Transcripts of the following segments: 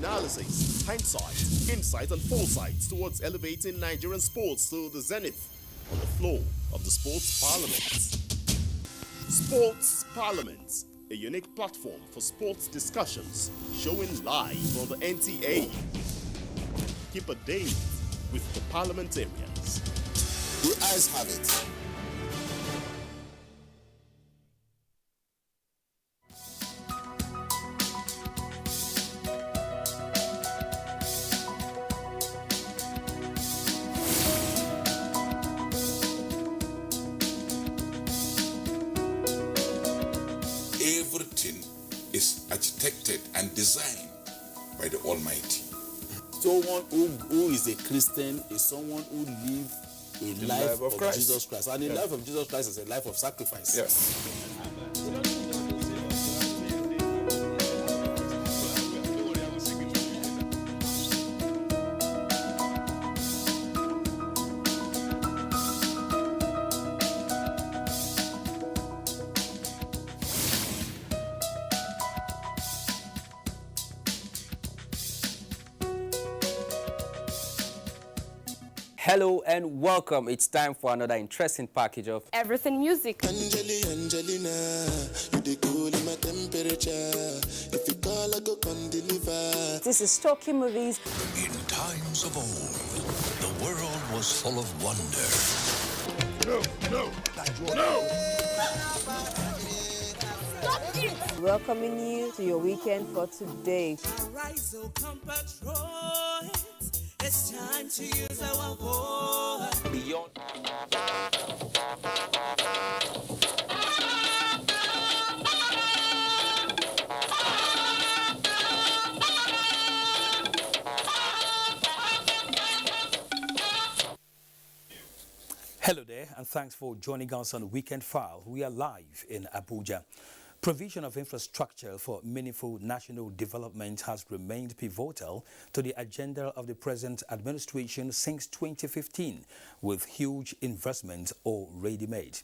analysis, hindsight, insight and foresight towards elevating Nigerian sports to the zenith on the floor of the Sports Parliament. Sports Parliament, a unique platform for sports discussions, showing live on the NTA. Keep a date with the parliamentarians. The eyes have it. Everything is architected and designed by the Almighty. Someone who is a Christian is someone who lives a life of Jesus Christ. And the life of Jesus Christ is a life of sacrifice. Yes. Hello and welcome. It's time for another interesting package of Everything Music. Angelina, you the cool in my temperature. If you call, I go come deliver. This is Talking Movies. In times of old, the world was full of wonder. Welcoming you to your weekend for today. Arise, O compatriots. It's time to use our voice. Beyond. Hello there, and thanks for joining us on Weekend File. We are live in Abuja. Provision of infrastructure for meaningful national development has remained pivotal to the agenda of the present administration since 2015, with huge investments already made.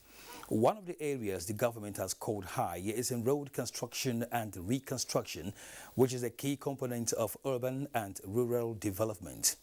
One of the areas the government has called high is in road construction and reconstruction, which is a key component of urban and rural development.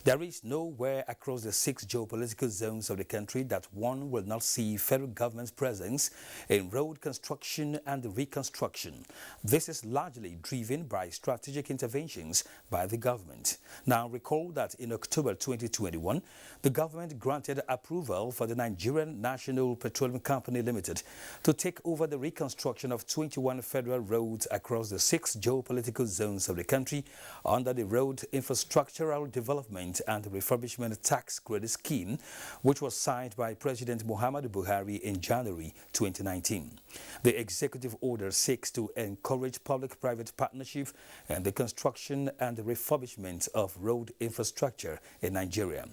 There is nowhere across the 6 geopolitical zones of the country that one will not see federal government's presence in road construction and reconstruction. This is largely driven by strategic interventions by the government. Now recall that in October 2021, the government granted approval for the Nigerian National Petroleum Company Limited to take over the reconstruction of 21 federal roads across the 6 geopolitical zones of the country under the Road Infrastructural Development and Refurbishment Tax Credit Scheme, which was signed by President Muhammadu Buhari in January 2019. The executive order seeks to encourage public-private partnership and the construction and refurbishment of road infrastructure in Nigeria.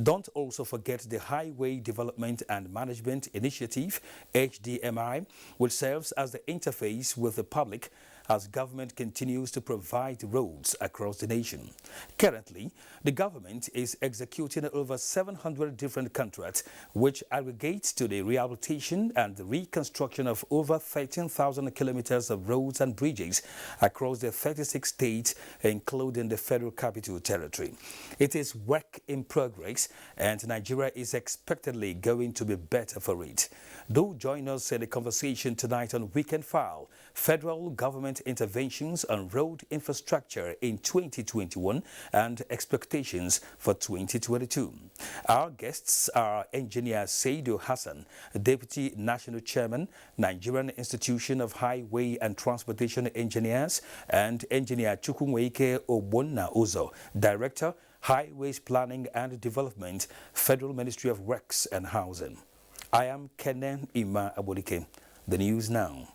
Don't also forget the Highway Development and Management Initiative, HDMI, which serves as the interface with the public as government continues to provide roads across the nation. Currently, the government is executing over 700 different contracts, which aggregates to the rehabilitation and reconstruction of over 13,000 kilometers of roads and bridges across the 36 states, including the Federal Capital Territory. It is work in progress, and Nigeria is expectedly going to be better for it. Do join us in the conversation tonight on Weekend File, Federal Government Interventions on Road Infrastructure in 2021 and Expectations for 2022. Our guests are Engineer Saidu Hassan, Deputy National Chairman, Nigerian Institution of Highway and Transportation Engineers, and Engineer Chukwuemeka Ogbonna Uzo, Director, Highways Planning and Development, Federal Ministry of Works and Housing. I am Kenen Ima Abodike. The news now.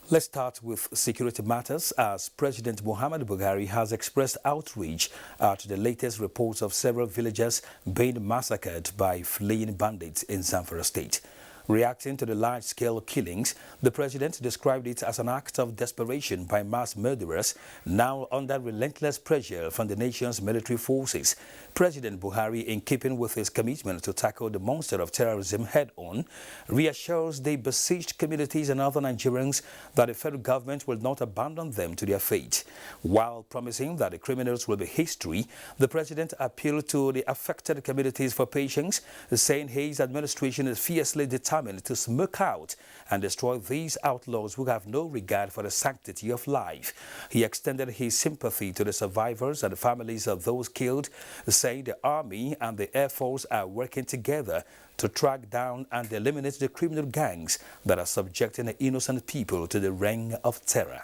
Let's start with security matters, as President Muhammadu Buhari has expressed outrage at the latest reports of several villagers being massacred by fleeing bandits in Zamfara State. Reacting to the large-scale killings, the president described it as an act of desperation by mass murderers now under relentless pressure from the nation's military forces. President Buhari, in keeping with his commitment to tackle the monster of terrorism head-on, reassures the besieged communities and other Nigerians that the federal government will not abandon them to their fate. While promising that the criminals will be history, the president appealed to the affected communities for patience, saying his administration is fiercely determined to smoke out and destroy these outlaws who have no regard for the sanctity of life. He extended his sympathy to the survivors and the families of those killed, saying the Army and the Air Force are working together to track down and eliminate the criminal gangs that are subjecting the innocent people to the reign of terror.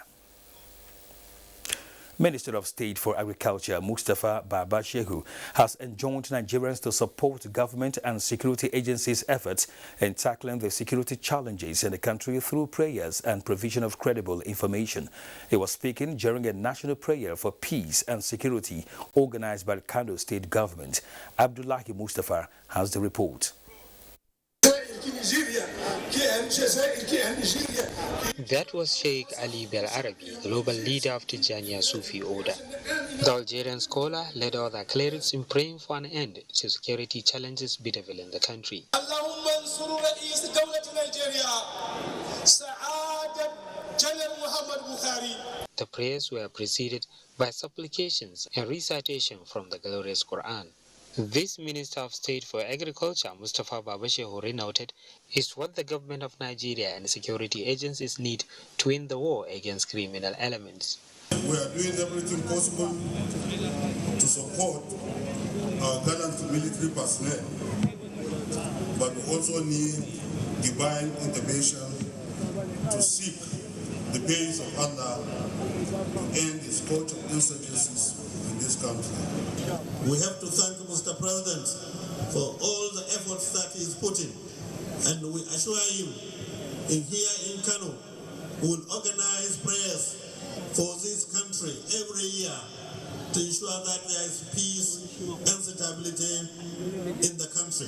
Minister of State for Agriculture Mustapha Baba Shehu has enjoined Nigerians to support government and security agencies' efforts in tackling the security challenges in the country through prayers and provision of credible information. He was speaking during a national prayer for peace and security organized by the Kano State government. Abdullahi Mustafa has the report. That was Sheikh Ali Bel Arabi, global leader of Tijaniya Sufi order. The Algerian scholar led other clerics in praying for an end to security challenges bedeviling the country. The prayers were preceded by supplications and recitation from the glorious Quran. This Minister of State for Agriculture, Mustapha Baba Shehu, noted is what the government of Nigeria and security agencies need to win the war against criminal elements. We are doing everything possible to support our gallant military personnel, but we also need divine intervention to seek the grace of Allah to end the scourge of insurgencies in this country. We have to thank Mr. President for all the efforts that he is putting, and we assure him here in Kano we will organize prayers for this country every year to ensure that there is peace and stability in the country.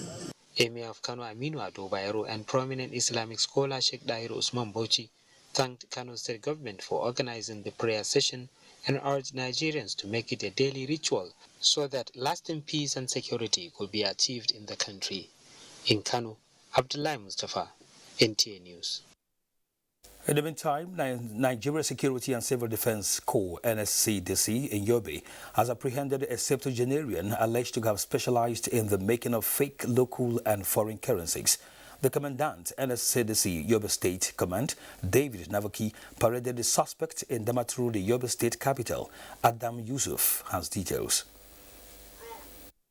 Emir of Kano Aminu Ado Bayero and prominent Islamic scholar Sheikh Dahiru Usman Bauchi thanked Kano State government for organizing the prayer session and urged Nigerians to make it a daily ritual so that lasting peace and security could be achieved in the country. In Kano, Abdullahi Mustafa, NTA News. In the meantime, Nigeria Security and Civil Defense Corps, NSCDC, in Yobe, has apprehended a septuagenarian alleged to have specialized in the making of fake local and foreign currencies. The commandant, NSCDC Yobe State Command, David Navaki, paraded the suspect in Damaturu, the Yobe State capital. Adam Yusuf has details.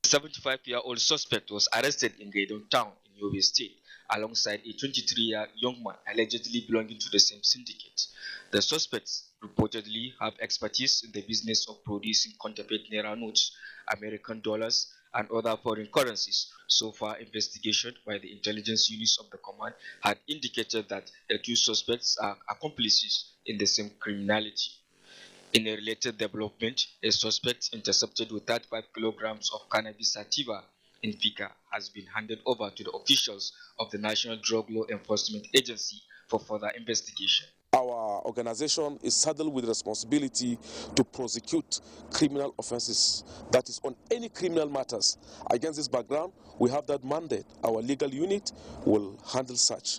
The 75-year-old suspect was arrested in Gaydon town in Yobe State, alongside a 23-year young man allegedly belonging to the same syndicate. The suspects reportedly have expertise in the business of producing counterfeit naira notes, American dollars, and other foreign currencies. So far, investigation by the intelligence units of the command had indicated that the two suspects are accomplices in the same criminality. In a related development, a suspect intercepted with 35 kilograms of cannabis sativa in Fika has been handed over to the officials of the National Drug Law Enforcement Agency for further investigation. Our organization is saddled with responsibility to prosecute criminal offenses, that is, on any criminal matters. Against this background, we have that mandate. Our legal unit will handle such.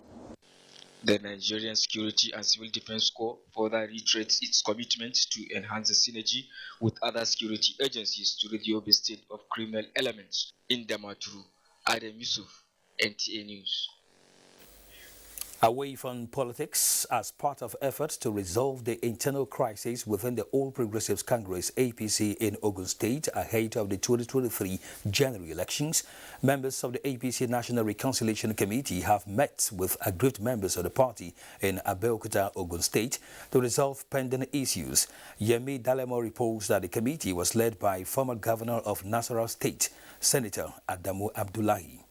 The Nigerian Security and Civil Defense Corps further reiterates its commitment to enhance the synergy with other security agencies to rid Yobe State of criminal elements. In Damaturu, Adam Yusuf, NTA News. Away from politics, as part of efforts to resolve the internal crisis within the All Progressives Congress APC in Ogun State ahead of the 2023 general elections, members of the APC National Reconciliation Committee have met with aggrieved members of the party in Abeokuta, Ogun State to resolve pending issues. Yemi Dalemo reports that the committee was led by former governor of Nasarawa State, Senator Adamu Abdullahi.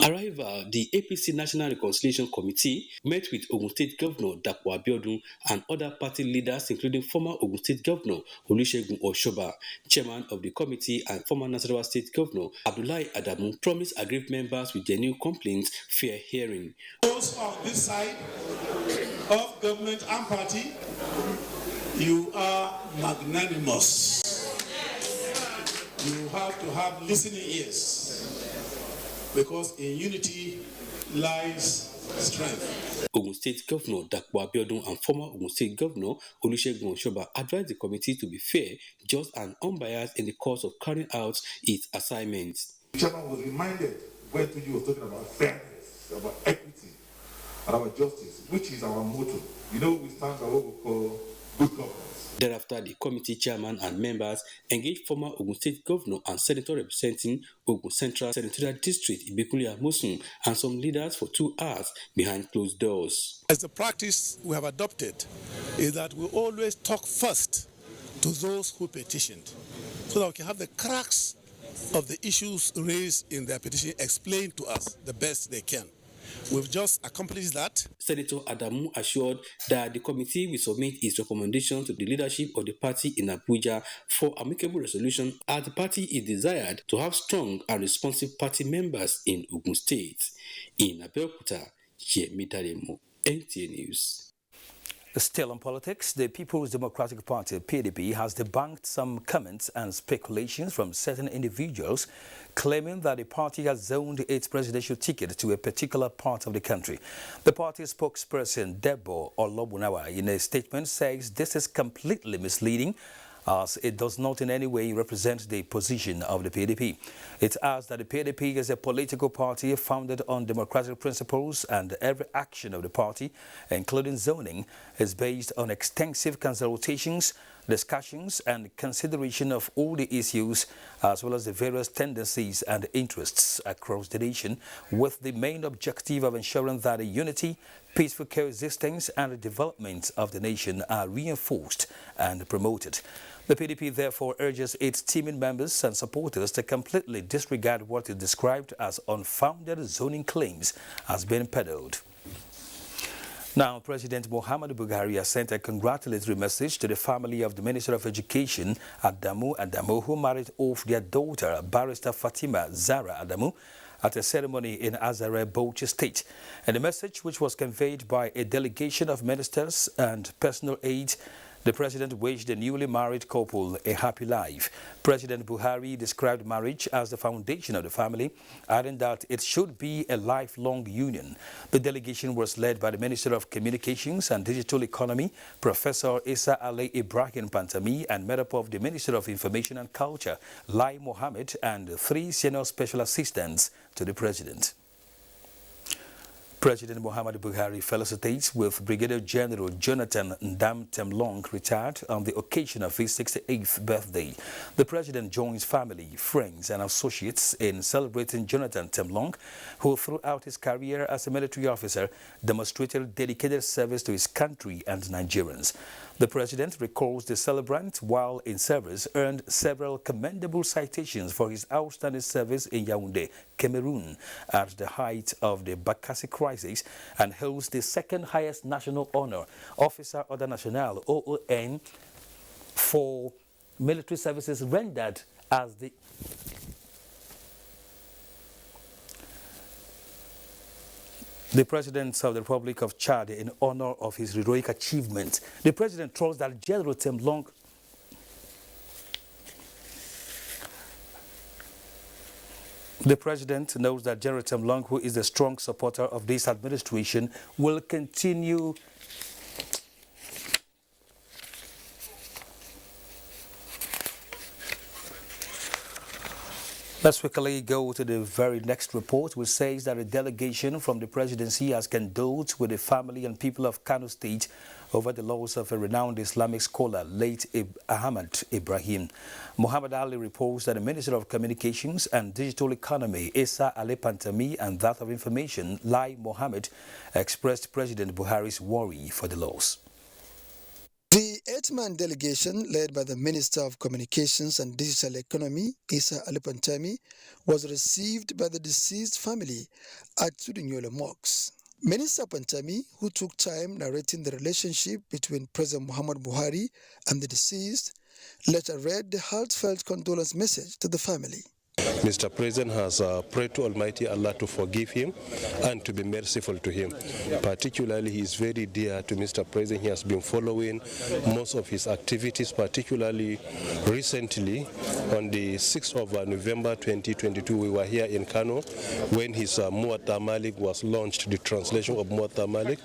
Arrival, the APC National Reconciliation Committee met with Ogun State Governor Dapo Abiodun and other party leaders, including former Ogun State Governor Olusegun Oshoba. Chairman of the committee and former Nasarawa State Governor Abdullahi Adamu promised aggrieved members with genuine complaints fair hearing. Those on this side of government and party, you are magnanimous. You have to have listening ears, because in unity lies strength. Ogun State Governor Dapo Abiodun and former Ogun State Governor Olusegun Oshoba advised the committee to be fair, just and unbiased in the course of carrying out its assignments. The chairman was reminded when you was talking about fairness, about equity, and about justice, which is our motto. You know, we stand for what we call good governance. Thereafter, the committee chairman and members engaged former Ogun State Governor and Senator representing Ogun Central Senatorial District Ibikunle Amosun and some leaders for 2 hours behind closed doors. As the practice we have adopted is that we always talk first to those who petitioned, so that we can have the crux of the issues raised in their petition explained to us the best they can. We've just accomplished that. Senator Adamu assured that the committee will submit its recommendation to the leadership of the party in Abuja for amicable resolution, as the party is desired to have strong and responsive party members in Ogun State. In Abeokuta, Yemi Daremo, NTA News. Still on politics, the People's Democratic Party, PDP, has debunked some comments and speculations from certain individuals claiming that the party has zoned its presidential ticket to a particular part of the country. The party spokesperson, Debo Olobunawa, in a statement says this is completely misleading, as it does not in any way represent the position of the PDP. It adds that the PDP is a political party founded on democratic principles, and every action of the party, including zoning, is based on extensive consultations, discussions and consideration of all the issues, as well as the various tendencies and interests across the nation, with the main objective of ensuring that the unity, peaceful coexistence and the development of the nation are reinforced and promoted. The PDP therefore urges its teaming members and supporters to completely disregard what is described as unfounded zoning claims as being peddled. Now, President Muhammadu Buhari has sent a congratulatory message to the family of the Minister of Education, Adamu, who married off their daughter, Barrister Fatima Zara Adamu, at a ceremony in Azare, Bauchi State. And the message, which was conveyed by a delegation of ministers and personal aides, the president wished the newly married couple a happy life. President Buhari described marriage as the foundation of the family, adding that it should be a lifelong union. The delegation was led by the Minister of Communications and Digital Economy, Professor Issa Ali Ibrahim Pantami, and made up of the Minister of Information and Culture, Lai Mohammed, and 3 senior special assistants to the president. President Muhammadu Buhari felicitates with Brigadier General Jonathan Ndam Temlong, retired, on the occasion of his 68th birthday. The president joins family, friends and associates in celebrating Jonathan Temlong, who throughout his career as a military officer demonstrated dedicated service to his country and Nigerians. The president recalls the celebrant, while in service, earned several commendable citations for his outstanding service in Yaoundé, Cameroon, at the height of the Bakassi crisis, and holds the second highest national honor, Officer Ordre National, OON, for military services rendered as the President of the Republic of Chad in honor of his heroic achievement. The president trusts that General Temlong The president knows that General Temlong, who is a strong supporter of this administration, will continue Let's quickly go to the very next report, which says that a delegation from the presidency has condoled with the family and people of Kano State over the loss of a renowned Islamic scholar, late Ahmad Ibrahim. Muhammad Ali reports that the Minister of Communications and Digital Economy, Issa Ali Pantami, and that of Information, Lai Mohammed, expressed President Buhari's worry for the loss. The 8-man delegation, led by the Minister of Communications and Digital Economy, Issa Alipantami, was received by the deceased family at Tudunyola Mosque. Minister Pantami, who took time narrating the relationship between President Muhammad Buhari and the deceased, later read the heartfelt condolence message to the family. Mr. President has prayed to Almighty Allah to forgive him and to be merciful to him. Particularly, he is very dear to Mr. President. He has been following most of his activities, particularly recently on the 6th of November 2022. We were here in Kano when his Muwatta Malik was launched, the translation of Muwatta Malik.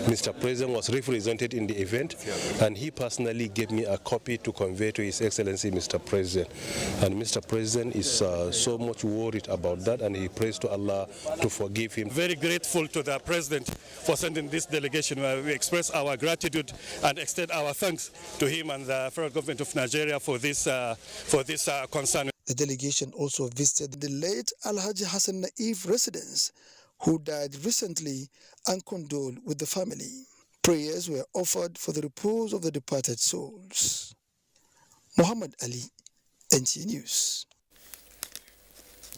Mr. President was represented in the event, and he personally gave me a copy to convey to His Excellency Mr. President. And Mr. President is so much worried about that, and he prays to Allah to forgive him. Very grateful to the President for sending this delegation. We express our gratitude and extend our thanks to him and the federal government of Nigeria for this concern. The delegation also visited the late Alhaji Hassan Naif residence, who died recently, and condoled with the family. Prayers were offered for the repose of the departed souls. Muhammad Ali, NT News.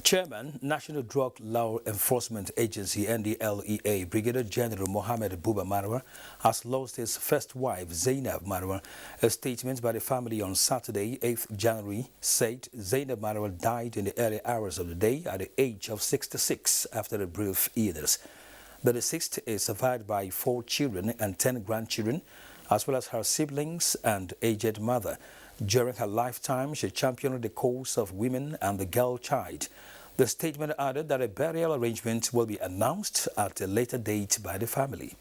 Chairman, National Drug Law Enforcement Agency NDLEA, Brigadier General Mohammed Buba Marwa, has lost his first wife, Zainab Marwa. A statement by the family on Saturday, 8th January, said Zainab Marwa died in the early hours of the day at the age of 66 after a brief illness. The deceased is survived by 4 children and 10 grandchildren, as well as her siblings and aged mother. During her lifetime, she championed the cause of women and the girl child. The statement added that a burial arrangement will be announced at a later date by the family.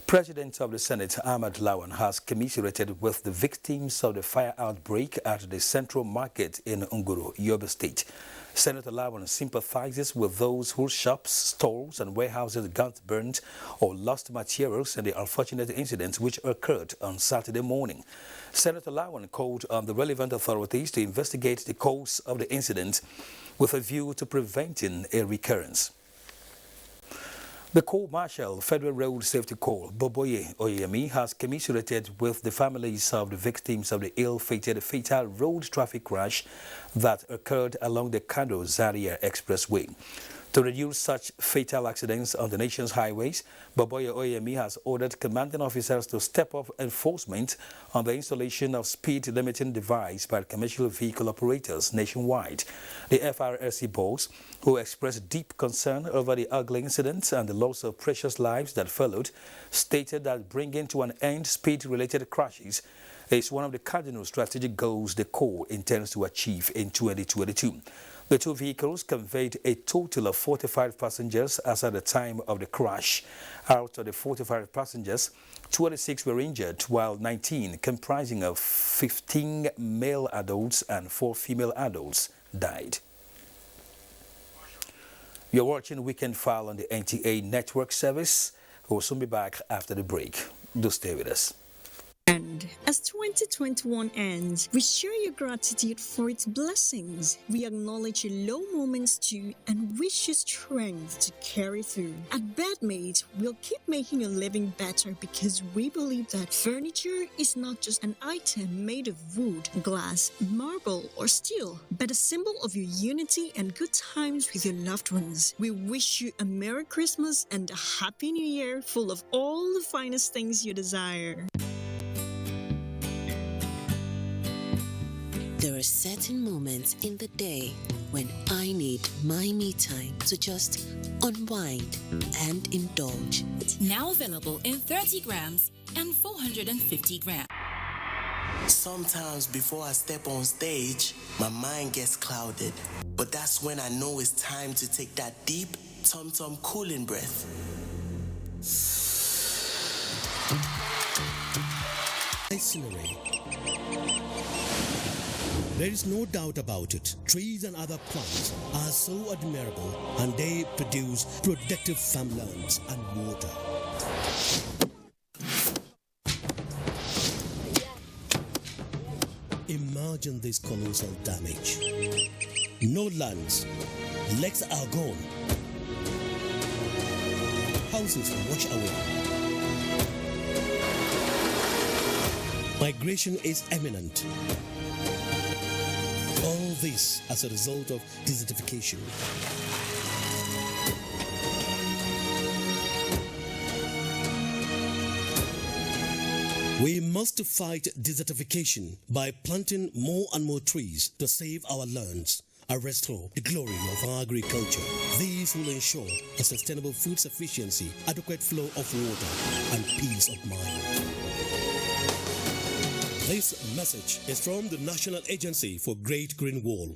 President of the Senate, Ahmad Lawan, has commiserated with the victims of the fire outbreak at the Central Market in Nguru, Yobe State. Senator Lawan sympathizes with those whose shops, stalls and warehouses got burnt or lost materials in the unfortunate incident which occurred on Saturday morning. Senator Lawan called on the relevant authorities to investigate the cause of the incident with a view to preventing a recurrence. The Corps Marshal, Federal Road Safety Corps, Boboye Oyemi, has commiserated with the families of the victims of the ill-fated fatal road traffic crash that occurred along the Kano-Zaria Expressway. To reduce such fatal accidents on the nation's highways, Boboye Oyemi has ordered commanding officers to step up enforcement on the installation of speed-limiting device by commercial vehicle operators nationwide. The FRSC boss, who expressed deep concern over the ugly incident and the loss of precious lives that followed, stated that bringing to an end speed-related crashes is one of the cardinal strategic goals the Corps intends to achieve in 2022. The 2 vehicles conveyed a total of 45 passengers as at the time of the crash. Out of the 45 passengers, 26 were injured, while 19, comprising of 15 male adults and 4 female adults, died. You're watching Weekend File on the NTA Network Service. We'll soon be back after the break. Do stay with us. And as 2021 ends, we share your gratitude for its blessings. We acknowledge your low moments too and wish you strength to carry through. At Bedmate, we'll keep making your living better because we believe that furniture is not just an item made of wood, glass, marble, or steel, but a symbol of your unity and good times with your loved ones. We wish you a Merry Christmas and a Happy New Year full of all the finest things you desire. There are certain moments in the day when I need my me time to just unwind and indulge. Now available in 30 grams and 450 grams. Sometimes before I step on stage, my mind gets clouded. But that's when I know it's time to take that deep, tum-tum cooling breath. Incinerate. There is no doubt about it. Trees and other plants are so admirable and they produce productive farmlands and water. Imagine this colossal damage. No lands, lakes are gone. Houses washed away. Migration is imminent. All this as a result of desertification. We must fight desertification by planting more and more trees to save our lands and restore the glory of our agriculture. These will ensure a sustainable food sufficiency, adequate flow of water, and peace of mind. This message is from the National Agency for Great Green Wall.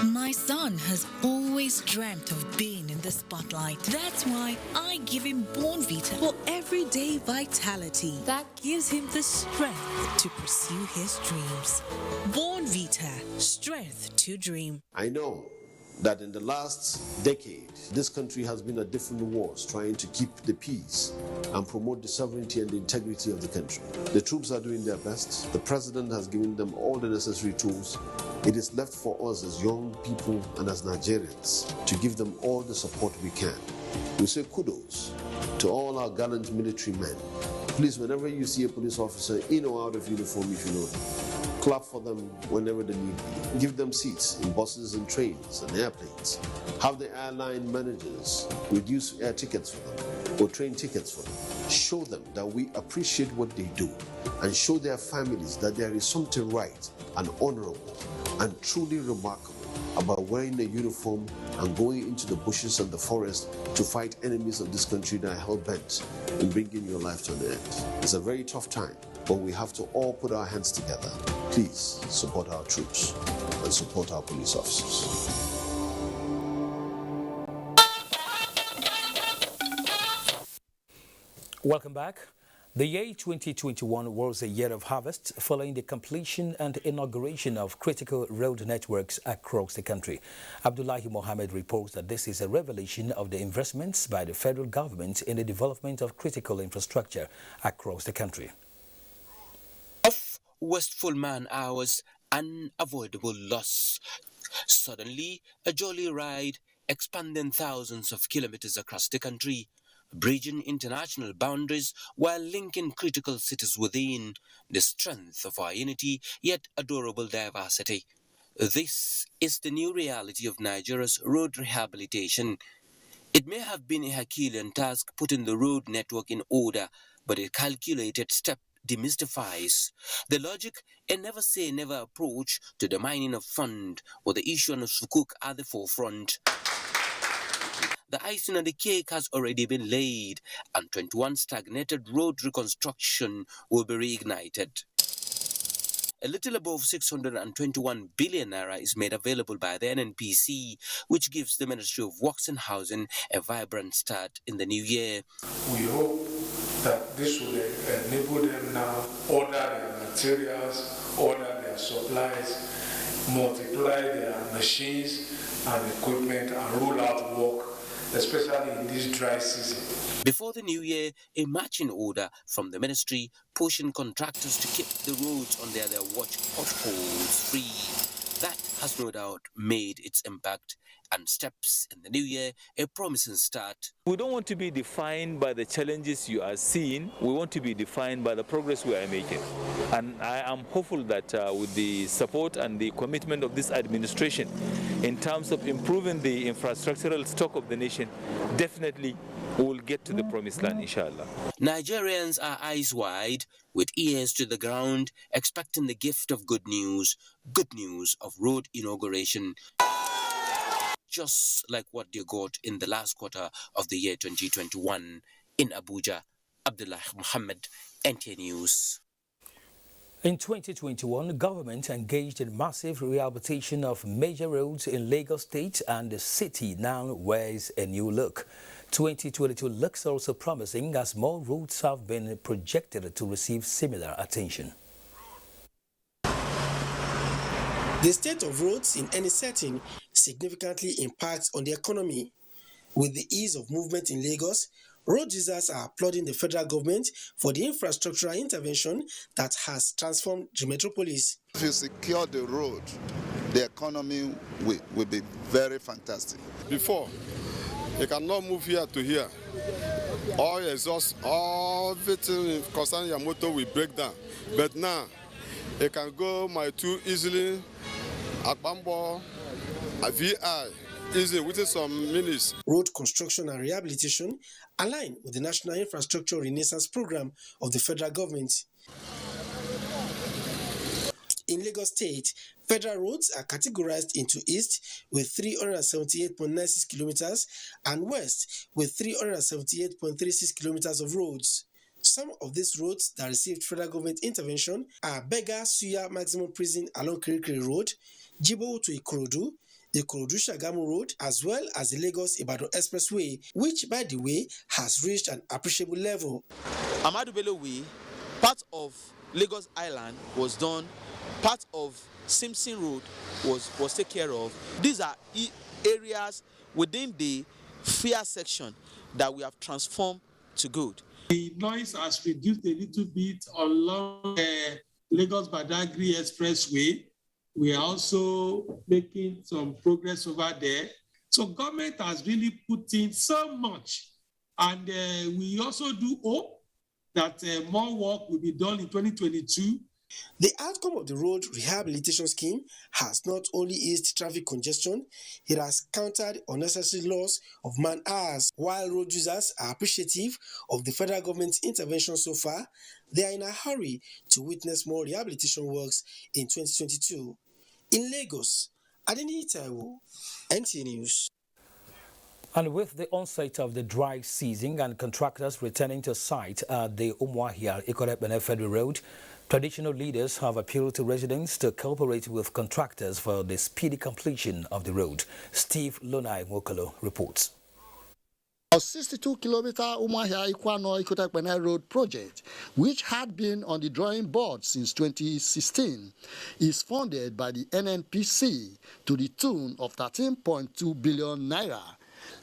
My son has always dreamt of being in the spotlight. That's why I give him Born Vita for everyday vitality that gives him the strength to pursue his dreams. Born Vita, strength to dream. I know that in the last decade, this country has been at different wars trying to keep the peace and promote the sovereignty and the integrity of the country. The troops are doing their best. The president has given them all the necessary tools. It is left for us as young people and as Nigerians to give them all the support we can. We say kudos to all our gallant military men. Please, whenever you see a police officer in or out of uniform, if you know them, clap for them whenever they need be. Give them seats in buses and trains and airplanes. Have the airline managers reduce air tickets for them or train tickets for them. Show them that we appreciate what they do and show their families that there is something right and honorable and truly remarkable about wearing a uniform and going into the bushes and the forest to fight enemies of this country that are hell-bent in bringing your life to an end. It's a very tough time, but we have to all put our hands together. Please support our troops and support our police officers. Welcome back. The year 2021 was a year of harvest following the completion and inauguration of critical road networks across the country. Abdullahi Mohammed reports that this is a revelation of the investments by the federal government in the development of critical infrastructure across the country. Of wasteful man hours, unavoidable loss. Suddenly, a jolly ride expanding thousands of kilometers across the country, bridging international boundaries while linking critical cities within, the strength of our unity, yet adorable diversity. This is the new reality of Nigeria's road rehabilitation. It may have been a Herculean task putting the road network in order, but a calculated step demystifies the logic and never say never approach to the mining of fund or the issue of sukuk at the forefront. The icing on the cake has already been laid, and 21 stagnated road reconstruction will be reignited. A little above 621 billion naira is made available by the NNPC, which gives the Ministry of Works and Housing a vibrant start in the new year. We hope that this will enable them now order their materials, order their supplies, multiply their machines and equipment and roll out work, especially in this dry season. Before the new year, a marching order from the ministry pushing contractors to keep the roads under their watch potholes free. That has no doubt made its impact, and steps in the new year a promising start. We don't want to be defined by the challenges you are seeing. We want to be defined by the progress we are making. And I am hopeful that with the support and the commitment of this administration in terms of improving the infrastructural stock of the nation, definitely we will get to the promised land, inshallah. Nigerians are eyes wide, with ears to the ground, expecting the gift of good news of road inauguration, just like what they got in the last quarter of the year 2021 in Abuja. Abdullah Muhammad, NTA News. In 2021, the government engaged in massive rehabilitation of major roads in Lagos State, and the city now wears a new look. 2022 looks also promising as more roads have been projected to receive similar attention. The state of roads in any setting significantly impacts on the economy. With the ease of movement in Lagos, road users are applauding the federal government for the infrastructural intervention that has transformed the metropolis. If you secure the road, the economy will be very fantastic. Before, you cannot move here to here. All exhaust, everything concerning your motor will break down. But now, It can go my 2 easily, Akbambo, a VI, easy within some minutes. Road construction and rehabilitation align with the National Infrastructural Renaissance Program of the federal government. In Lagos State, federal roads are categorized into East with 378.96 kilometers and West with 378.36 kilometers of roads. Some of these roads that received federal government intervention are Bega Suya Maximum Prison along Kirikiri Road, Jibo to Ikorodu, Ikorodu-Shagamu Road, as well as the Lagos-Ibadan Expressway, which, by the way, has reached an appreciable level. Ahmadu Bello Way, part of Lagos Island was done, part of Simpson Road was taken care of. These are areas within the FIA section that we have transformed to good. The noise has reduced a little bit along Lagos-Badagry Expressway. We are also making some progress over there. So government has really put in so much. And we also do hope that more work will be done in 2022. The outcome of the road rehabilitation scheme has not only eased traffic congestion, it has countered unnecessary loss of man-hours. While road users are appreciative of the federal government's intervention so far, they are in a hurry to witness more rehabilitation works in 2022. In Lagos, Adeni Taiwo, NTA News. And with the onset of the dry season and contractors returning to site at the Umuahia Ikot-Ekpene Federal Road, traditional leaders have appealed to residents to cooperate with contractors for the speedy completion of the road. Steve Lonai Mokolo reports. A 62-kilometer Umuahia Ikot-Ekpene Road project, which had been on the drawing board since 2016, is funded by the NNPC to the tune of 13.2 billion naira.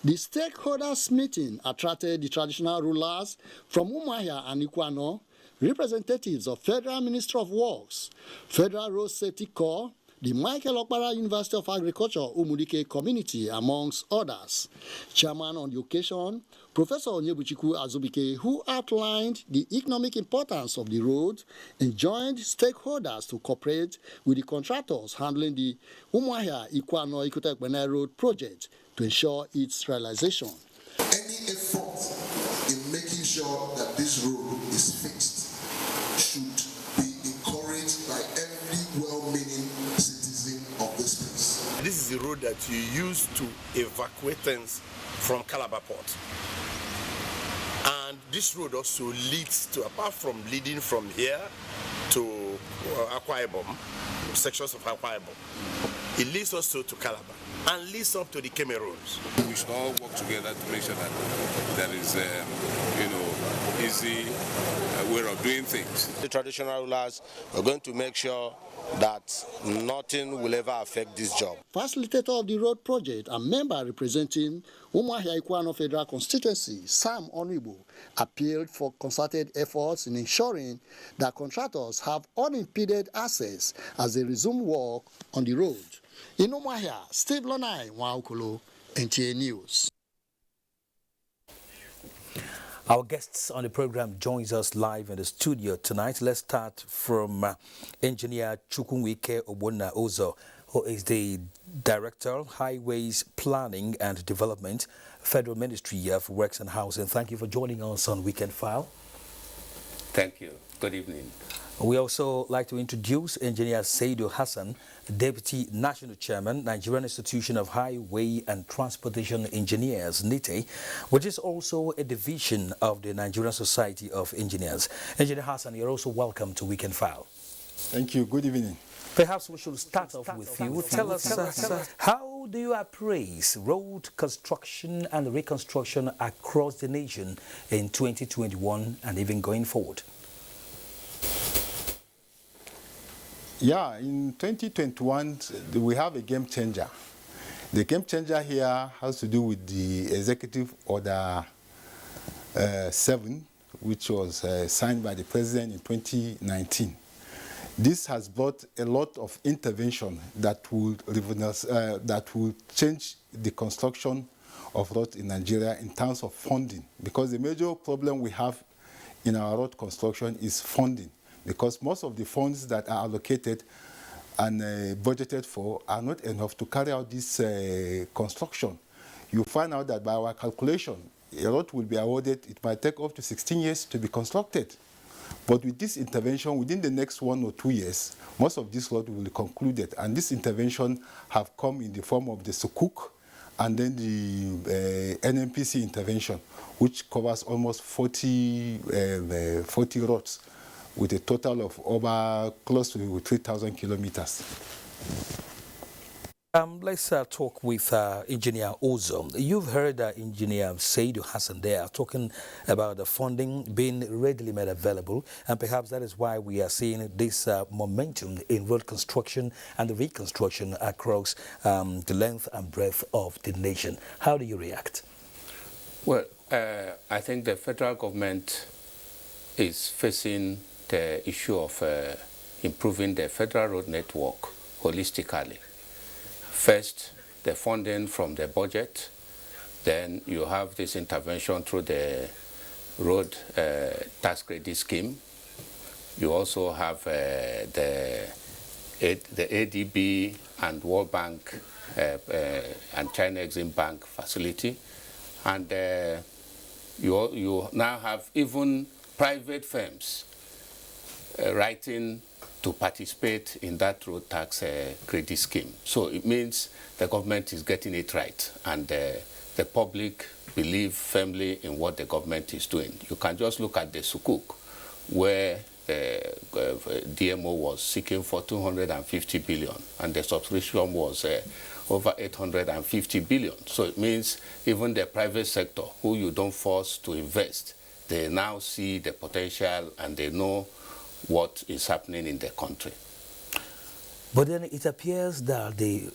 The stakeholders meeting attracted the traditional rulers from Umuahia and Ikwano, representatives of Federal Ministry of Works, Federal Road Safety Corps, the Michael Okpara University of Agriculture Umudike community, amongst others. Chairman on the occasion, Professor Onyebuchiku Azubike, who outlined the economic importance of the road, enjoined stakeholders to cooperate with the contractors handling the Umuahia Ikwano Ikot-Ekpene Road project to ensure its realization. Any effort in making sure that this road is fixed should be encouraged by every well-meaning citizen of this place. This is the road that you use to evacuate things from Calabar Port. And this road also leads to, apart from leading from here to Akwa Ibom, sections of Akwa Ibom, it leads also to Calabar and leads up to the Cameroons. We should all work together to make sure that there is, easy way of doing things. The traditional rulers are going to make sure that nothing will ever affect this job. Facilitator of the road project and member representing Umuahia Ikwano Federal Constituency, Sam Onibu, appealed for concerted efforts in ensuring that contractors have unimpeded access as they resume work on the road. In Umuahia, Steve Lonai Nwaokolo, NTA News. Our guests on the program joins us live in the studio tonight. Let's start from Engineer Chukwunwike Ogbonna Ozo, who is the Director, Highways Planning and Development, Federal Ministry of Works and Housing. Thank you for joining us on Weekend File. Thank you. Good evening. We also like to introduce Engineer Saidu Hassan, Deputy National Chairman, Nigerian Institution of Highway and Transportation Engineers, NITE, which is also a division of the Nigerian Society of Engineers. Engineer Hassan, you're also welcome to Weekend File. Thank you. Good evening. Perhaps we should start off with you. Tell us, how do you appraise road construction and reconstruction across the nation in 2021 and even going forward? Yeah, in 2021, we have a game changer. The game changer here has to do with the Executive Order 7, which was signed by the President in 2019. This has brought a lot of intervention that will change the construction of roads in Nigeria in terms of funding, because the major problem we have in our road construction is funding, because most of the funds that are allocated and budgeted for are not enough to carry out this construction. You find out that by our calculation, a road will be awarded, it might take up to 16 years to be constructed. But with this intervention, within the next 1 or 2 years, most of this road will be concluded. And this intervention have come in the form of the Sukuk and then the NNPC intervention, which covers almost 40 roads with a total of over close to 3,000 kilometers. Let's talk with Engineer Ozo. You've heard Engineer Saidu Hassan there talking about the funding being readily made available, and perhaps that is why we are seeing this momentum in road construction and the reconstruction across the length and breadth of the nation. How do you react? Well, I think the federal government is facing the issue of improving the federal road network holistically. First, the funding from the budget, then you have this intervention through the road tax credit scheme. You also have the ADB and World Bank and China Exim Bank facility. And you now have even private firms writing to participate in that road tax credit scheme. So it means the government is getting it right, and the public believe firmly in what the government is doing. You can just look at the Sukuk, where the DMO was seeking for 250 billion, and the subscription was over 850 billion. So it means even the private sector, who you don't force to invest, they now see the potential and they know what is happening in the country. But then it appears that the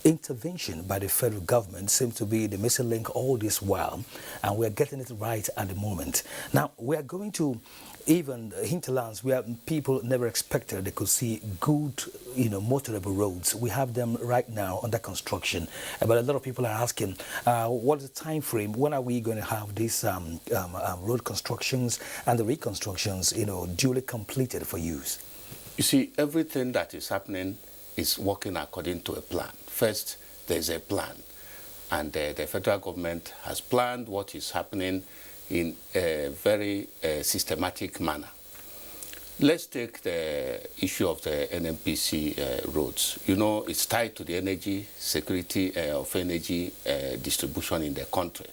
intervention by the federal government seems to be the missing link all this while, and we're getting it right at the moment. Now, we are going to even hinterlands where people never expected they could see good, motorable roads. We have them right now under construction. But a lot of people are asking, what is the time frame? When are we going to have these road constructions and the reconstructions, duly completed for use? You see, everything that is happening is working according to a plan. First, there's a plan, and the federal government has planned what is happening in a very systematic manner. Let's take the issue of the NNPC roads. It's tied to the energy security of energy distribution in the country.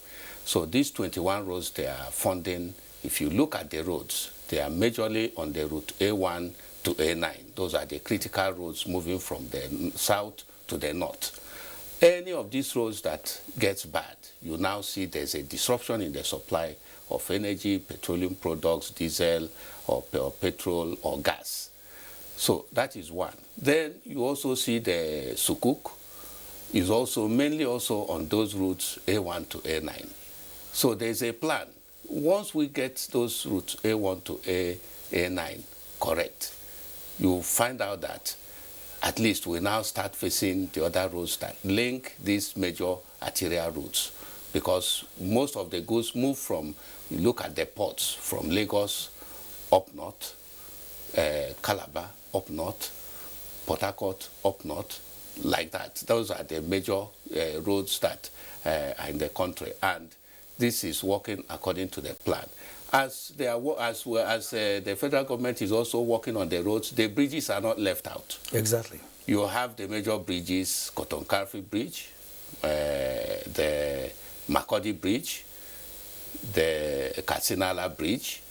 So these 21 roads they are funding, if you look at the roads, they are majorly on the route A1 to A9. Those are the critical roads moving from the south to the north. Any of these roads that gets bad, you now see there's a disruption in the supply of energy, petroleum products, diesel, or petrol, or gas. So that is one. Then you also see the Sukuk is also mainly also on those routes A1 to A9. So there's a plan. Once we get those routes A1 to A9 correct, you find out that at least we now start facing the other roads that link these major arterial routes, because most of the goods move from, you look at the ports, from Lagos up north, Calabar up north, Port Harcourt up north, like that. Those are the major roads that are in the country, and this is working according to the plan. As the federal government is also working on the roads, the bridges are not left out. Exactly. You have the major bridges, Cotton Carfi Bridge, the Makodi Bridge, the Katsinala Bridge,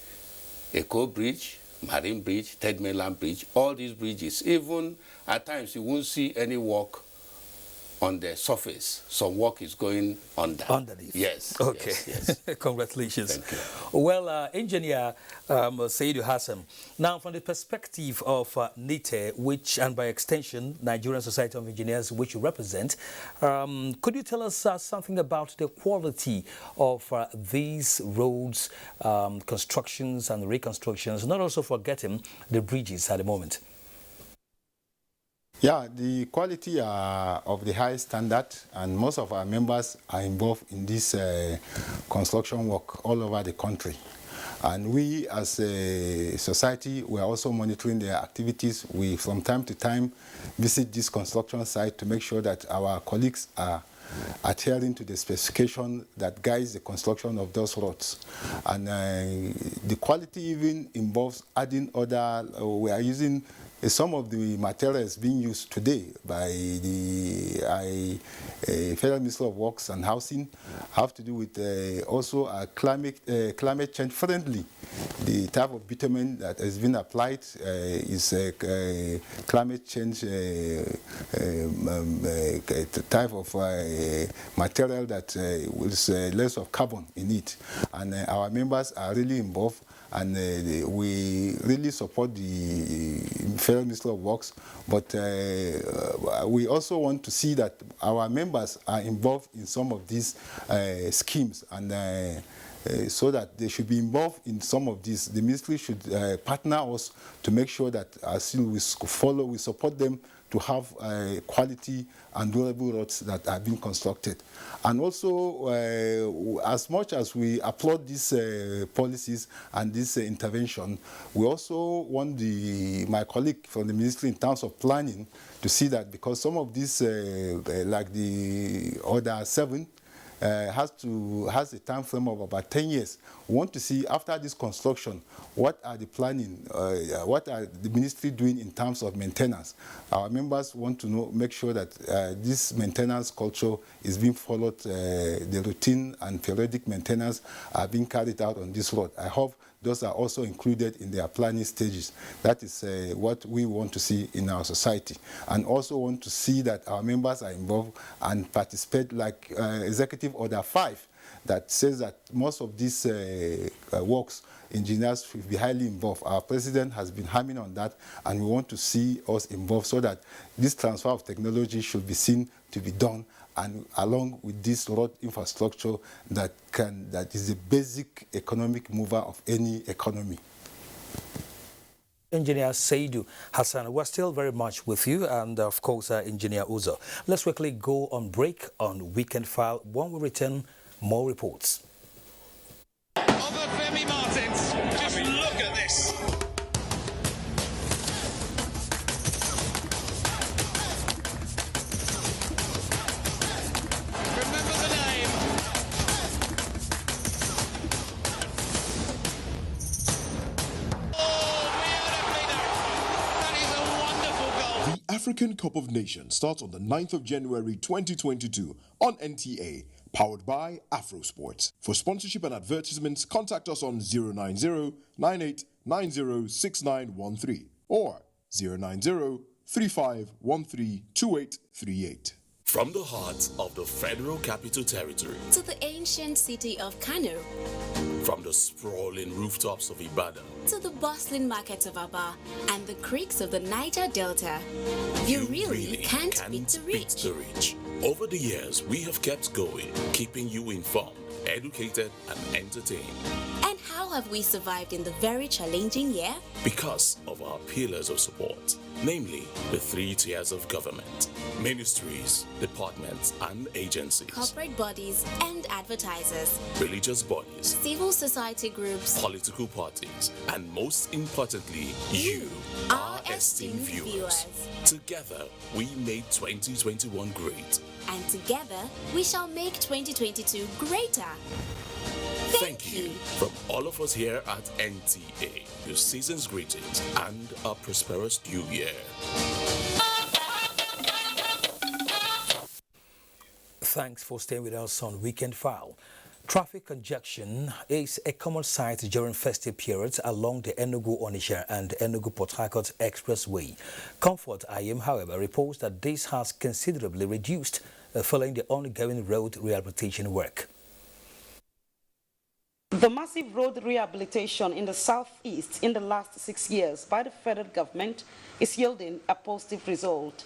Eco Bridge, Marine Bridge, Third Mainland Bridge. All these bridges, even at times you won't see any work on the surface. Some work is going underneath. Yes. Okay. Yes. Congratulations. Thank you. Well, Engineer Saidu Hassan, now from the perspective of NITE, which, and by extension, Nigerian Society of Engineers, which you represent, could you tell us something about the quality of these roads, constructions and reconstructions, not also forgetting the bridges at the moment? Yeah, the quality are of the highest standard, and most of our members are involved in this construction work all over the country. And we as a society, we are also monitoring their activities. We from time to time visit this construction site to make sure that our colleagues are adhering to the specification that guides the construction of those roads. And the quality even involves adding other, we are using some of the materials being used today by the Federal Ministry of Works and Housing have to do with also a climate change friendly. The type of bitumen that has been applied is a climate change type of material that with less of carbon in it. And our members are really involved, and we really support the Federal Ministry of Works, but we also want to see that our members are involved in some of these schemes, and so that they should be involved in some of these. The ministry should partner us to make sure that we support them to have quality and durable roads that are being constructed. And also, as much as we applaud these policies and this intervention, we also want my colleague from the ministry in terms of planning to see that, because some of these, like the Order 7, has a time frame of about 10 years. We want to see after this construction, what are the planning, what are the ministry doing in terms of maintenance. Our members want to make sure that this maintenance culture is being followed, the routine and periodic maintenance are being carried out on this road. I hope those are also included in their planning stages. That is what we want to see in our society. And also want to see that our members are involved and participate, like Executive Order 5, that says that most of these works, engineers will be highly involved. Our president has been hammering on that, and we want to see us involved so that this transfer of technology should be seen to be done, and along with this road infrastructure that is the basic economic mover of any economy. Engineer Saidu Hassan, we're still very much with you, and of course, Engineer Uzo. Let's quickly go on break on Weekend File. When we return, more reports. Femi Martins, just look at this. Remember the name. The African Cup of Nations starts on the 9th of January 2022 on NTA, powered by AfroSports. For sponsorship and advertisements, contact us on 090-9890-6913 or 090-3513-2838. From the heart of the Federal Capital Territory to the ancient city of Kano, from the sprawling rooftops of Ibadan to the bustling markets of Aba and the creeks of the Niger Delta, you really can't beat the reach. Over the years, we have kept going, keeping you informed, educated, and entertained. And how have we survived in the very challenging year? Because of our pillars of support, namely the 3 tiers of government: ministries, departments, and agencies, corporate bodies and advertisers, religious bodies, civil society groups, political parties, and most importantly, you, our esteemed viewers. Together, we made 2021 great. And together, we shall make 2022 greater. Thank you. From all of us here at NTA, your season's greetings and a prosperous new year. Thanks for staying with us on Weekend File. Traffic congestion is a common sight during festive periods along the Enugu-Onitsha and Enugu-Port Harcourt Expressway. Comfort IM, however, reports that this has considerably reduced following the ongoing road rehabilitation work. The massive road rehabilitation in the southeast in the last 6 years by the federal government is yielding a positive result.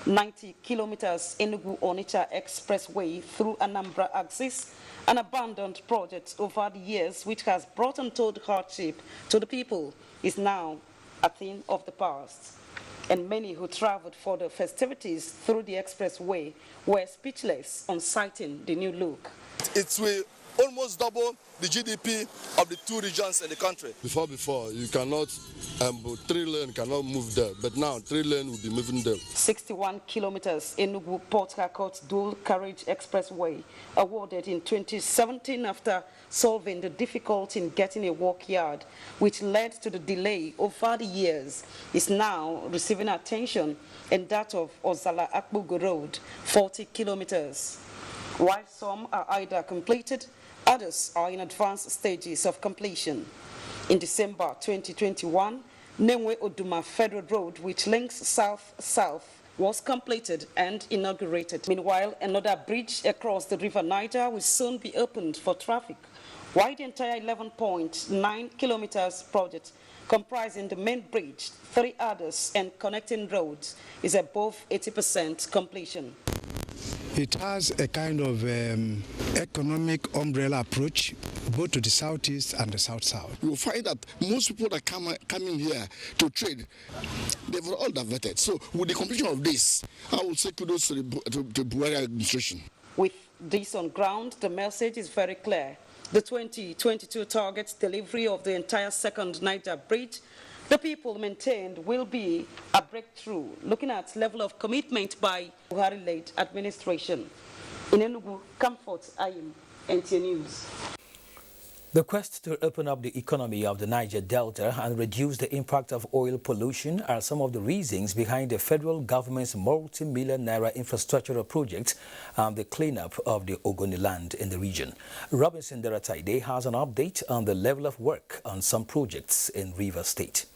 90 kilometers Enugu-Onitsha Expressway through Anambra axis, an abandoned project over the years which has brought untold hardship to the people, is now a thing of the past. And many who traveled for the festivities through the expressway were speechless on sighting the new look. It will almost double the GDP of the two regions in the country. Before, you cannot, 3 lane cannot move there, but now 3 lane will be moving there. 61 kilometers Enugu Port Harcourt dual carriage expressway, awarded in 2017 after solving the difficulty in getting a work yard, which led to the delay over the years, is now receiving attention, and that of Ozala Akbugu Road, 40 kilometers. While some are either completed, others are in advanced stages of completion. In December 2021, Nenwe Oduma Federal Road, which links south-south, was completed and inaugurated. Meanwhile, another bridge across the River Niger will soon be opened for traffic, while the entire 11.9 kilometers project, comprising the main bridge, 3 others, and connecting roads, is above 80% completion. It has a kind of economic umbrella approach, both to the southeast and the south-south. You will find that most people that coming here to trade, they've all diverted. So with the completion of this, I will say kudos to the Buhari administration. With this on ground, the message is very clear. The 2022 target delivery of the entire second Niger bridge, the people maintained, will be a breakthrough, looking at level of commitment by Buhari-led administration. In Enugu, Comfort Ayim, NTA News. The quest to open up the economy of the Niger Delta and reduce the impact of oil pollution are some of the reasons behind the federal government's multi-million naira infrastructural project and the cleanup of the Ogoni land in the region. Robinson Derataide has an update on the level of work on some projects in Rivers State.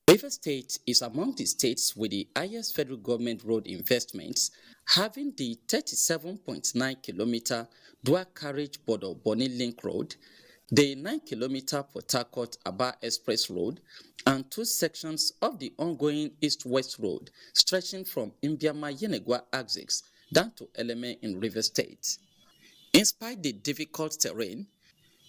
Rivers State is among the states with the highest federal government road investments, having the 37.9-kilometer dual carriage border Bonny Link Road, the 9-kilometer Port Harcourt-Aba Express Road, and 2 sections of the ongoing East-West Road stretching from Imbiama-Yenegwa axis down to Eleme in Rivers State. In spite of the difficult terrain,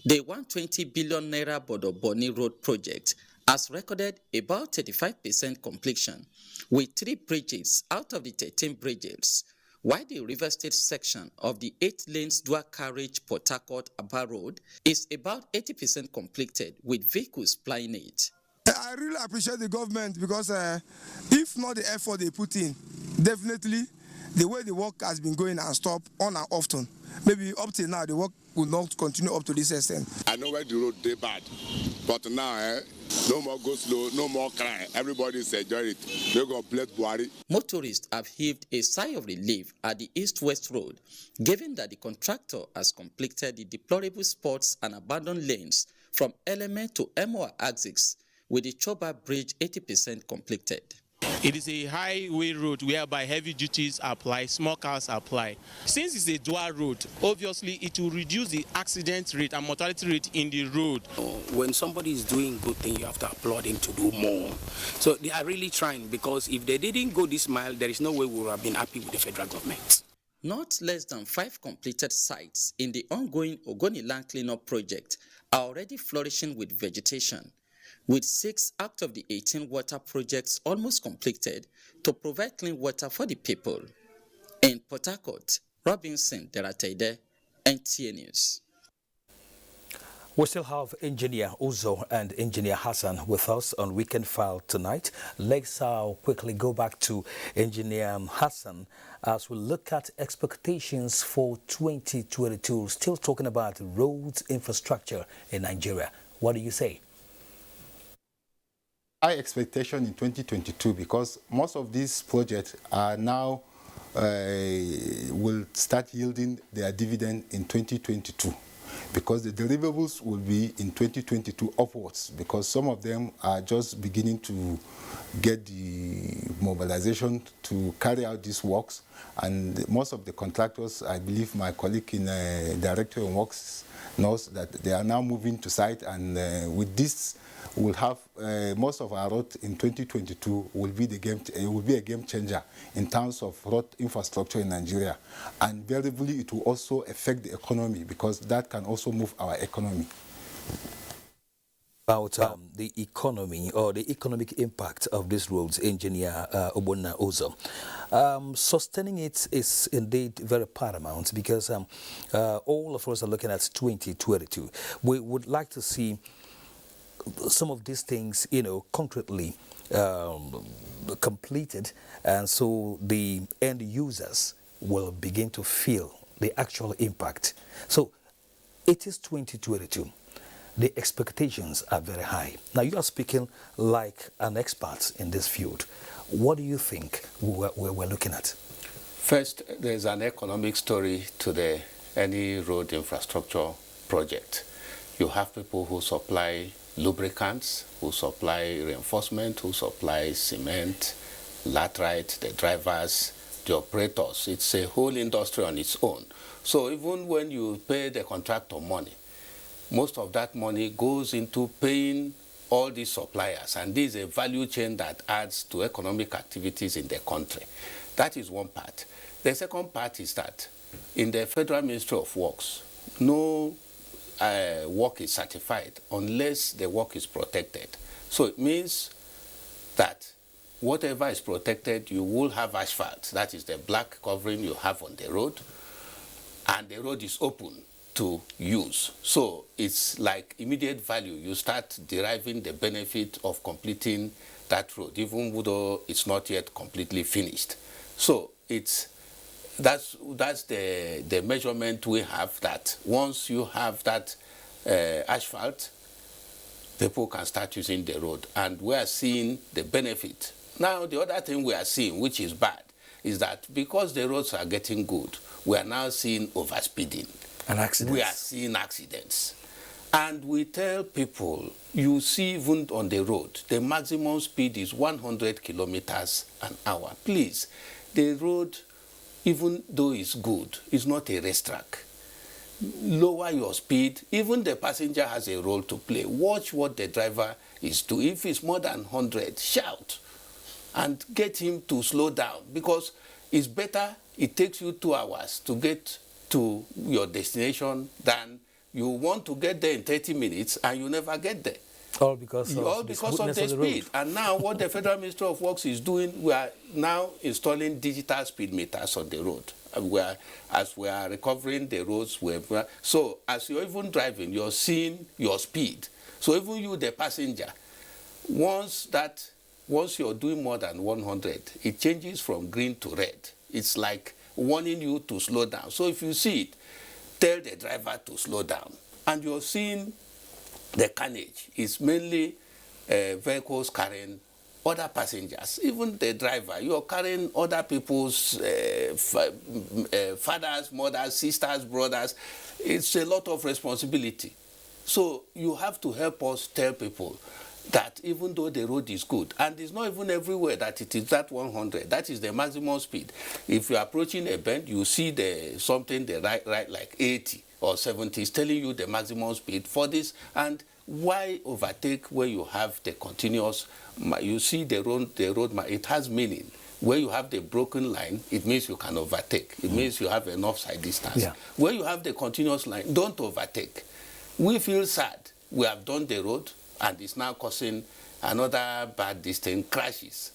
the 120 billion naira border Bonny Road project has recorded about 35% completion, with 3 bridges out of the 13 bridges, while the River State section of the 8 lanes dual carriage Port Harcourt-Aba Road is about 80% completed, with vehicles plying it. I really appreciate the government because if not the effort they put in, definitely the way the work has been going and stop on and often, maybe up till now the work will not continue up to this extent. I know where the road they bad, but now no more go slow, no more crying. Everybody's enjoying it. They're going to bless Buhari. Motorists have heaved a sigh of relief at the East-West Road, given that the contractor has completed the deplorable spots and abandoned lanes from Eleme to Emoa axis, with the Choba Bridge 80% completed. It is a highway road whereby heavy duties apply, small cars apply. Since it's a dual road, obviously it will reduce the accident rate and mortality rate in the road. When somebody is doing good thing, you have to applaud him to do more. So they are really trying, because if they didn't go this mile, there is no way we would have been happy with the federal government. Not less than 5 completed sites in the ongoing Ogoni Land Cleanup project are already flourishing with vegetation, with 6 out of the 18 water projects almost completed to provide clean water for the people. In Port Harcourt, Robinson Derataide, NTA News. We still have Engineer Uzo and Engineer Hassan with us on Weekend File tonight. Let's quickly go back to Engineer Hassan as we look at expectations for 2022. Still talking about roads infrastructure in Nigeria. What do you say? High expectation in 2022 because most of these projects are now will start yielding their dividend in 2022 because the deliverables will be in 2022 upwards because some of them are just beginning to get the mobilization to carry out these works, and most of the contractors, I believe my colleague in Director of Works knows that they are now moving to site, and with this we'll have most of our road in 2022 will be a game changer in terms of road infrastructure in Nigeria, and variably it will also affect the economy because that can also move our economy. About the economy or the economic impact of these roads, Engineer Obonna Ozo. Sustaining it is indeed very paramount because all of us are looking at 2022. We would like to see some of these things, concretely completed, and so the end users will begin to feel the actual impact. So it is 2022. The expectations are very high. Now, you are speaking like an expert in this field. What do you think we're looking at? First, there's an economic story to any road infrastructure project. You have people who supply lubricants, who supply reinforcement, who supply cement, laterite, the drivers, the operators. It's a whole industry on its own. So even when you pay the contractor money, most of that money goes into paying all these suppliers, and this is a value chain that adds to economic activities in the country. That is one part. The second part is that in the Federal Ministry of Works, no work is certified unless the work is protected. So it means that whatever is protected, you will have asphalt. That is the black covering you have on the road, and the road is open to use. So it's like immediate value. You start deriving the benefit of completing that road, even though it's not yet completely finished. So that's the measurement we have, that once you have that asphalt, people can start using the road, and we are seeing the benefit. Now, the other thing we are seeing, which is bad, is that because the roads are getting good, we are now seeing overspeeding. And accidents. We are seeing accidents. And we tell people, you see even on the road, the maximum speed is 100 kilometers an hour. Please, the road, even though it's good, is not a racetrack. Lower your speed. Even the passenger has a role to play. Watch what the driver is doing. If it's more than 100, shout and get him to slow down, because it's better it takes you 2 hours to get to your destination than you want to get there in 30 minutes and you never get there. All because of the speed. And now what the Federal Ministry of Works is doing, we are now installing digital speed meters on the road. As we are recovering the roads, so as you're even driving, you're seeing your speed. So even you, the passenger, once you're doing more than 100, it changes from green to red. It's like warning you to slow down. So if you see it, tell the driver to slow down. And you're seeing the carnage. It's mainly vehicles carrying other passengers. Even the driver, you're carrying other people's fathers, mothers, sisters, brothers. It's a lot of responsibility. So you have to help us tell people that even though the road is good, and it's not even everywhere that it is that 100, that is the maximum speed. If you're approaching a bend, you see the right like 80 or 70 is telling you the maximum speed for this. And why overtake where you have the continuous? You see the road, it has meaning. Where you have the broken line, it means you can overtake. It means you have enough side distance. Yeah. Where you have the continuous line, don't overtake. We feel sad. We have done the road, and it's now causing another bad distance, crashes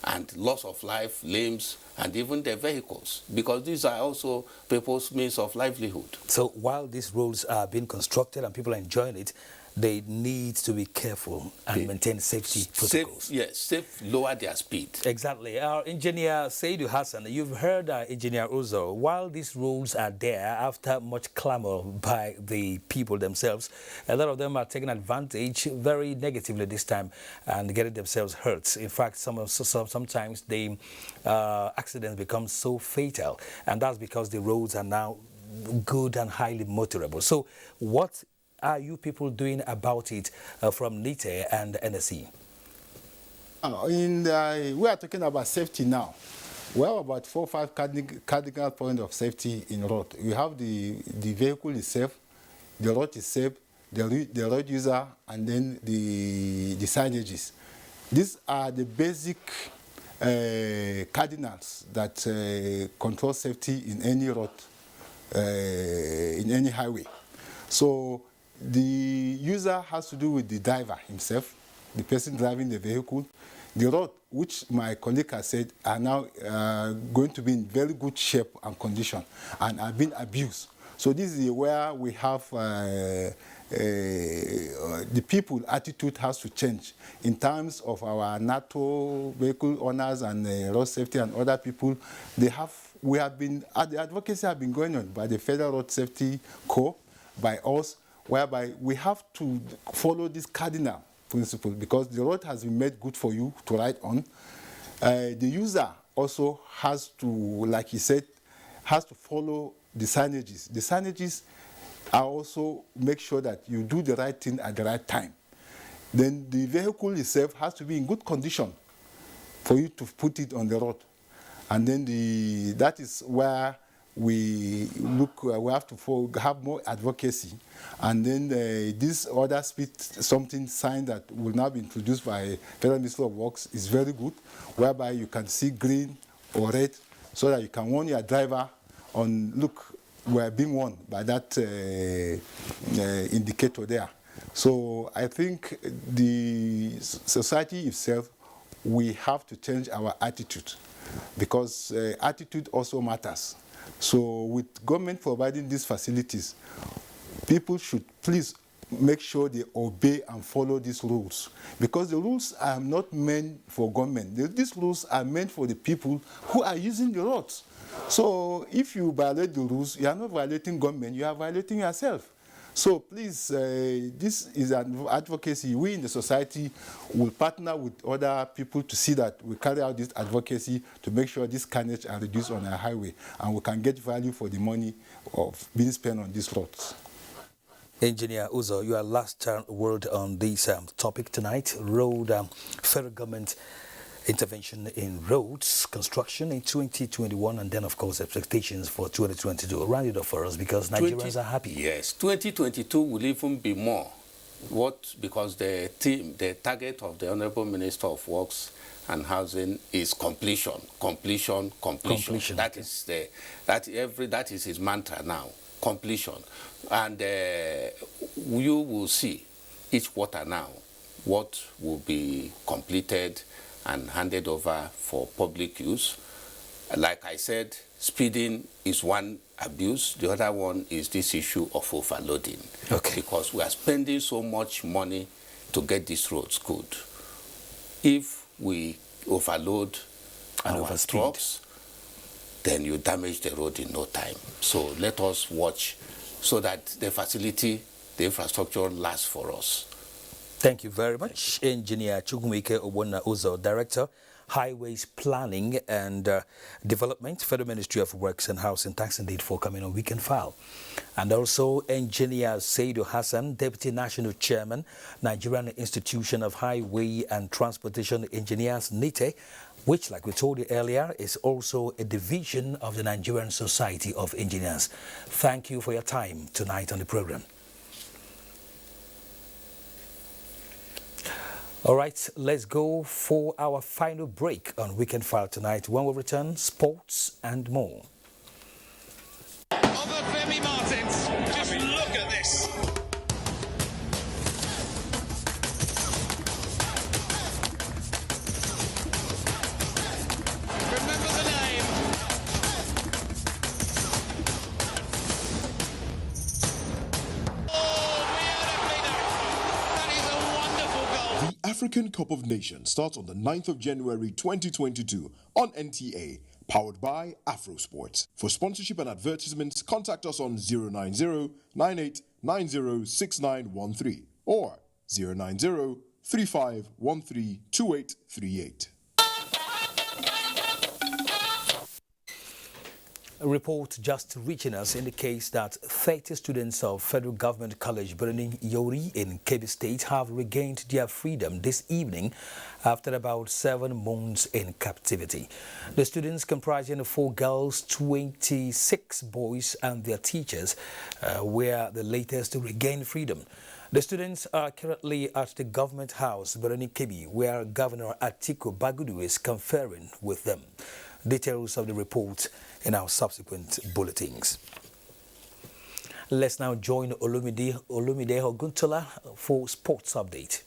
and loss of life, limbs, and even the vehicles, because these are also people's means of livelihood. So while these roads are being constructed and people are enjoying it, they need to be careful and maintain safety protocols. Lower their speed. Exactly. Our engineer, Saidu Hassan, you've heard Engineer Uzo. While these rules are there, after much clamor by the people themselves, a lot of them are taking advantage very negatively this time and getting themselves hurt. In fact, sometimes the accidents become so fatal, and that's because the roads are now good and highly motorable. So what are you people doing about it from NITE and NSE? We are talking about safety now. We have about 4 or 5 cardinal points of safety in road. We have the vehicle is safe, the road is safe, the road user, and then the signages. These are the basic cardinals that control safety in any road, in any highway. So the user has to do with the driver himself, the person driving the vehicle. The road, which my colleague has said, are now going to be in very good shape and condition and are being abused. So this is where we have the people attitude has to change in terms of our NATO vehicle owners and road safety and other people. The advocacy have been going on by the Federal Road Safety Corps, by us, whereby we have to follow this cardinal principle because the road has been made good for you to ride on. The user also has to, like he said, has to follow the signages. The signages are also make sure that you do the right thing at the right time. Then the vehicle itself has to be in good condition for you to put it on the road. And then that is where we look, we have to have more advocacy. And then this other speed something sign that will now be introduced by Federal Ministry of Works is very good, whereby you can see green or red so that you can warn your driver on, look, we are being warned by that indicator there. So I think the society itself, we have to change our attitude because attitude also matters. So with government providing these facilities, people should please make sure they obey and follow these rules because the rules are not meant for government. These rules are meant for the people who are using the roads. So if you violate the rules, you are not violating government, you are violating yourself. So please, this is an advocacy. We in the society will partner with other people to see that we carry out this advocacy to make sure this carnage are reduced on our highway and we can get value for the money of being spent on these roads. Engineer Uzo, your last word on this topic tonight, federal government intervention in roads construction in 2021 and then of course expectations for 2022. Round it up for us because Nigerians are happy. Yes, 2022 will even be more. Because the target of the Honorable Minister of Works and Housing is completion. That is his mantra now. Completion. And you will see each quarter now what will be completed and handed over for public use. Like I said, speeding is one abuse. The other one is this issue of overloading. Okay. Because we are spending so much money to get these roads good. If we overload our trucks, then you damage the road in no time. So let us watch so that the facility, the infrastructure lasts for us. Thank you very much, Engineer Chukwumeke Obona Uzo, Director, Highways Planning and Development, Federal Ministry of Works and Housing. Thanks indeed for coming on Weekend File. And also Engineer Saidu Hassan, Deputy National Chairman, Nigerian Institution of Highway and Transportation Engineers, NITE, which, like we told you earlier, is also a division of the Nigerian Society of Engineers. Thank you for your time tonight on the program. All right, let's go for our final break on Weekend File tonight. When we return, sports and more. Femi Martins, just look at this. Remember the name. The African Cup of Nations starts on the 9th of January 2022 on NTA, powered by Afrosport. For sponsorship and advertisements, contact us on 090-9890-6913 or 090-3513-2838. A report just reaching us indicates that 30 students of Federal Government College Birnin Yori in Kebbi State have regained their freedom this evening after about 7 months in captivity. The students, comprising 4 girls, 26 boys and their teachers, were the latest to regain freedom. The students are currently at the Government House, Birnin Kebbi, where Governor Atiku Bagudu is conferring with them. Details of the report in our subsequent bulletins. Let's now join Olumide Oguntola for sports update.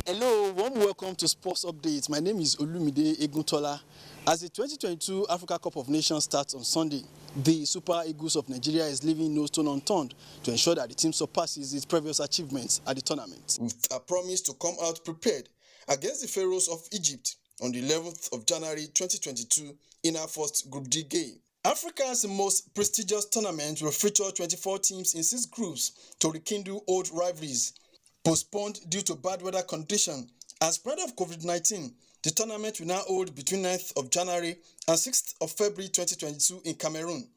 Hello, warm welcome to Sports Update. My name is Olumide Oguntola. As the 2022 Africa Cup of Nations starts on Sunday, the Super Eagles of Nigeria is leaving no stone unturned to ensure that the team surpasses its previous achievements at the tournament. With a promise to come out prepared against the Pharaohs of Egypt on the 11th of January 2022 in our first Group D game. Africa's most prestigious tournament will feature 24 teams in 6 groups to rekindle old rivalries. Postponed due to bad weather conditions and spread of COVID-19, the tournament will now hold between 9th of January and 6th of February 2022 in Cameroon.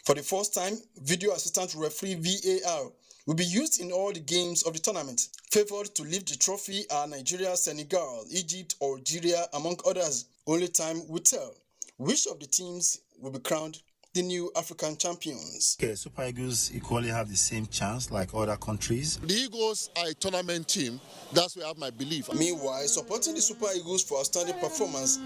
For the first time, video assistant referee VAR will be used in all the games of the tournament. Favored to lift the trophy are Nigeria, Senegal, Egypt, Algeria, among others. Only time will tell which of the teams will be crowned the new African champions. Okay, Super Eagles equally have the same chance like other countries. The Eagles are a tournament team. That's where I have my belief. Meanwhile, supporting the Super Eagles for outstanding performance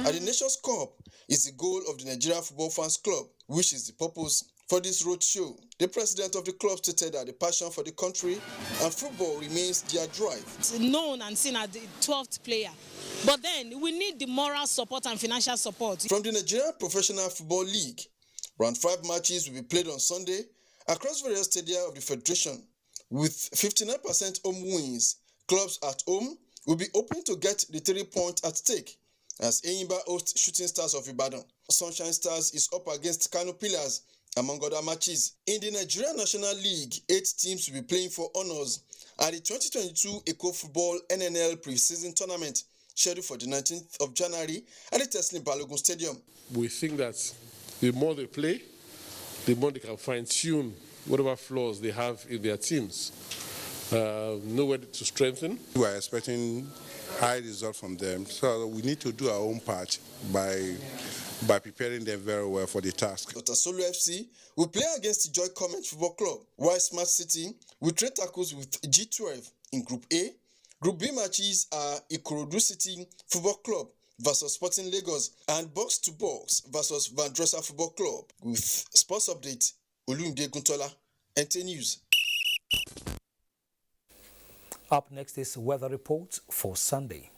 at the Nations Cup is the goal of the Nigeria Football Fans Club, which is the purpose for this road show. The president of the club stated that the passion for the country and football remains their drive. It's known and seen as the 12th player. But then we need the moral support and financial support. From the Nigerian Professional Football League, round 5 matches will be played on Sunday across various stadia of the Federation. With 59% home wins, clubs at home will be hoping to get the 3 points at stake as Enyimba hosts Shooting Stars of Ibadan. Sunshine Stars is up against Kano Pillars, among other matches. In the Nigerian National League, 8 teams will be playing for honours at the 2022 Eco Football NNL pre-season tournament scheduled for the 19th of January at the Teslim Balogun Stadium. We think that the more they play, the more they can fine-tune whatever flaws they have in their teams. Nowhere to strengthen. We are expecting high results from them, so we need to do our own part by preparing them very well for the task. Dr. Solo FC will play against the Joy Comment Football Club, while Smart City will trade tackles with G12 in Group A. Group B matches are Ikorodu City Football Club versus Sporting Lagos and Box to Box versus Van Dresser Football Club. With Sports Update, Olumide Oguntola, NT News. Up next is weather report for Sunday.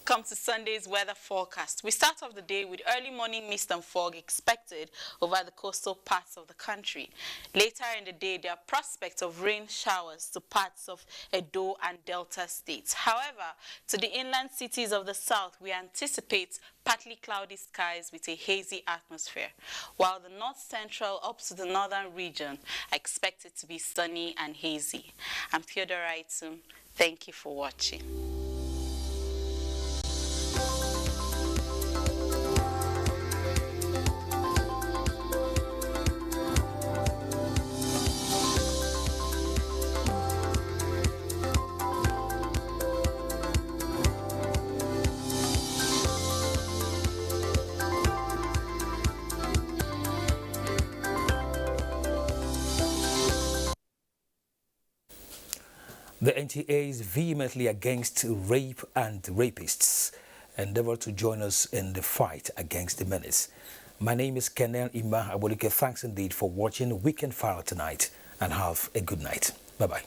Come to Sunday's weather forecast. We start off the day with early morning mist and fog expected over the coastal parts of the country. Later in the day, there are prospects of rain showers to parts of Edo and Delta states. However, to the inland cities of the south, we anticipate partly cloudy skies with a hazy atmosphere, while the north central up to the northern region are expected to be sunny and hazy. I'm Theodora Itum. Thank you for watching. The NTA is vehemently against rape and rapists. Endeavor to join us in the fight against the menace. My name is Kenel Ima Abolike. Thanks indeed for watching Weekend File tonight and have a good night. Bye-bye.